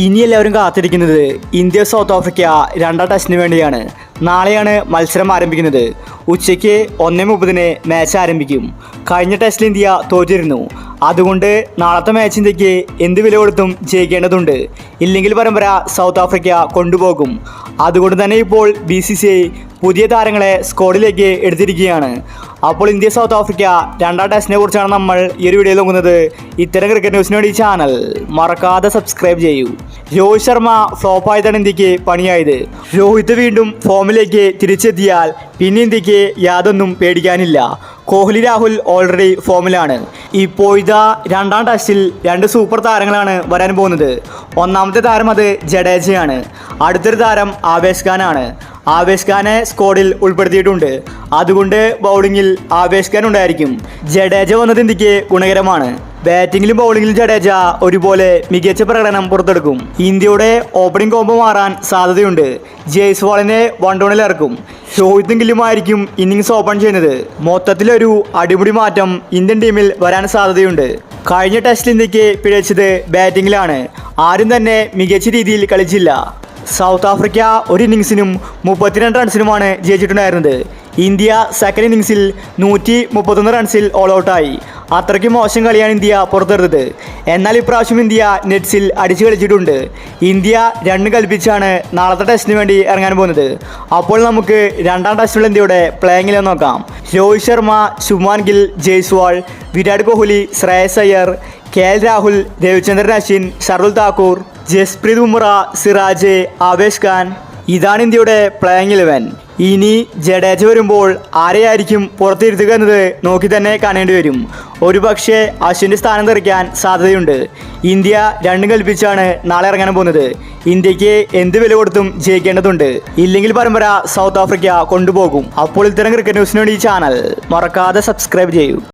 ഇനി എല്ലാവരും കാത്തിരിക്കുന്നത് ഇന്ത്യ സൗത്ത് ആഫ്രിക്ക രണ്ടാം ടെസ്റ്റിന് വേണ്ടിയാണ്. നാളെയാണ് മത്സരം ആരംഭിക്കുന്നത്. ഉച്ചയ്ക്ക് 1:30 മാച്ച് ആരംഭിക്കും. കഴിഞ്ഞ ടെസ്റ്റിൽ ഇന്ത്യ തോറ്റിരുന്നു. അതുകൊണ്ട് നാളത്തെ മാച്ച് ഇന്ത്യക്ക് എന്ത് വില കൊടുത്തും ജയിക്കേണ്ടതുണ്ട്. ഇല്ലെങ്കിൽ പരമ്പര സൗത്ത് ആഫ്രിക്ക കൊണ്ടുപോകും. അതുകൊണ്ട് തന്നെ ഇപ്പോൾ BCCI പുതിയ താരങ്ങളെ സ്ക്വാഡിലേക്ക് എടുത്തിരിക്കുകയാണ്. അപ്പോൾ ഇന്ത്യ സൗത്ത് ആഫ്രിക്ക രണ്ടാം ടെസ്റ്റിനെ കുറിച്ചാണ് നമ്മൾ ഈ ഒരു വീഡിയോയിൽ നോക്കുന്നത്. ഇത്തരം ക്രിക്കറ്റ് ന്യൂസിന് വേണ്ടി ചാനൽ മറക്കാതെ സബ്സ്ക്രൈബ് ചെയ്യൂ. രോഹിത് ശർമ്മ ഫ്ലോപ്പായതാണ് ഇന്ത്യക്ക് പണിയായത്. രോഹിത് വീണ്ടും ഫോമിലേക്ക് തിരിച്ചെത്തിയാൽ പിന്നെ ഇന്ത്യക്ക് യാതൊന്നും പേടിക്കാനില്ല. കോഹ്ലി, രാഹുൽ ഓൾറെഡി ഫോമിലാണ്. ഇപ്പോൾ ഇതാ രണ്ടാം ടെസ്റ്റിൽ 2 സൂപ്പർ താരങ്ങളാണ് വരാൻ പോകുന്നത്. ഒന്നാമത്തെ താരം അത് ജഡേജയാണ്. അടുത്തൊരു താരം ആവേശ് ഖാനാണ്. ആവേശ് ഖാനെ സ്ക്വാഡിൽ ഉൾപ്പെടുത്തിയിട്ടുണ്ട്. അതുകൊണ്ട് ബൗളിങ്ങിൽ ആവേശ് ഖാൻ ഉണ്ടായിരിക്കും. ജഡേജ വന്നത് ഇന്ത്യക്ക് ഗുണകരമാണ്. ബാറ്റിങ്ങിലും ബൗളിങ്ങിലും ജഡേജ ഒരുപോലെ മികച്ച പ്രകടനം പുറത്തെടുക്കും. ഇന്ത്യയുടെ ഓപ്പണിംഗ് കോംബോ മാറാൻ സാധ്യതയുണ്ട്. ജയ്സ്വാളിനെ വൺ-ഡൗണിൽ ഇറക്കും. രോഹിത്തും ഗില്ലുമായിരിക്കും ഇന്നിങ്സ് ഓപ്പൺ ചെയ്യുന്നത്. മൊത്തത്തിലൊരു അടിമുടി മാറ്റം ഇന്ത്യൻ ടീമിൽ വരാൻ സാധ്യതയുണ്ട്. കഴിഞ്ഞ ടെസ്റ്റിൽ ഇന്ത്യക്ക് പിഴച്ചത് ബാറ്റിങ്ങിലാണ്. ആരും തന്നെ മികച്ച രീതിയിൽ കളിച്ചില്ല. സൗത്ത് ആഫ്രിക്ക ഒരു ഇന്നിങ്സിനും 32 റൺസിനുമാണ് ജയിച്ചിട്ടുണ്ടായിരുന്നത്. ഇന്ത്യ സെക്കൻഡ് ഇന്നിങ്സിൽ 131 റൺസിൽ ഓൾ ഔട്ടായി. അത്രയ്ക്ക് മോശം കളിയാണ് ഇന്ത്യ പുറത്തെടുത്തത്. എന്നാൽ ഇപ്രാവശ്യം ഇന്ത്യ നെറ്റ്സിൽ അടിച്ചു കളിച്ചിട്ടുണ്ട്. ഇന്ത്യ 2 കൽപ്പിച്ചാണ് നാളത്തെ ടെസ്റ്റിന് വേണ്ടി ഇറങ്ങാൻ പോകുന്നത്. അപ്പോൾ നമുക്ക് രണ്ടാം ടെസ്റ്റിലുള്ള ഇന്ത്യയുടെ പ്ലേയിങ്ങിൽ നോക്കാം. രോഹിത് ശർമ്മ, ശുഭ്മാൻ ഗിൽ, ജയ്സ്വാൾ, വിരാട് കോഹ്ലി, ശ്രേയസ് അയ്യർ, KL രാഹുൽ, രവിചന്ദ്രൻ അശ്വിൻ, ഷർദുൽ താക്കൂർ, ജസ്പ്രീത് ബുംറ, സിറാജ്, ആവേശ് ഖാൻ. ഇതാണ് ഇന്ത്യയുടെ പ്ലേയിങ് 11. ഇനി ജഡേജ വരുമ്പോൾ ആരെയായിരിക്കും പുറത്തിരുത്തുക എന്നത് നോക്കി തന്നെ കാണേണ്ടി വരും. ഒരുപക്ഷെ അശ്വിൻ്റെ സ്ഥാനം തെറിക്കാൻ സാധ്യതയുണ്ട്. ഇന്ത്യ 2 കൽപ്പിച്ചാണ് നാളെ ഇറങ്ങാൻ പോകുന്നത്. ഇന്ത്യക്ക് എന്ത് വില കൊടുത്തും ജയിക്കേണ്ടതുണ്ട്. ഇല്ലെങ്കിൽ പരമ്പര സൗത്ത് ആഫ്രിക്ക കൊണ്ടുപോകും. അപ്പോൾ ഇത്തരം ക്രിക്കറ്റ് ന്യൂസിന് വേണ്ടി ഈ ചാനൽ മറക്കാതെ സബ്സ്ക്രൈബ് ചെയ്യൂ.